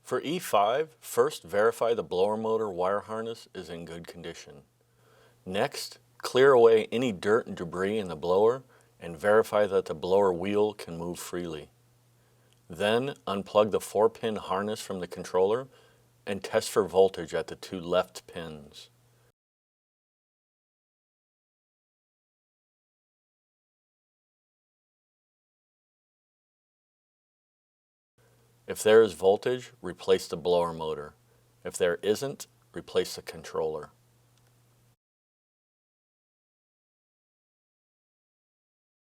For E5, first verify the blower motor wire harness is in good condition. Next, clear away any dirt and debris in the blower and verify that the blower wheel can move freely. Then, unplug the 4-pin harness from the controller and test for voltage at the 2 left pins. If there is voltage, replace the blower motor. If there isn't, replace the controller.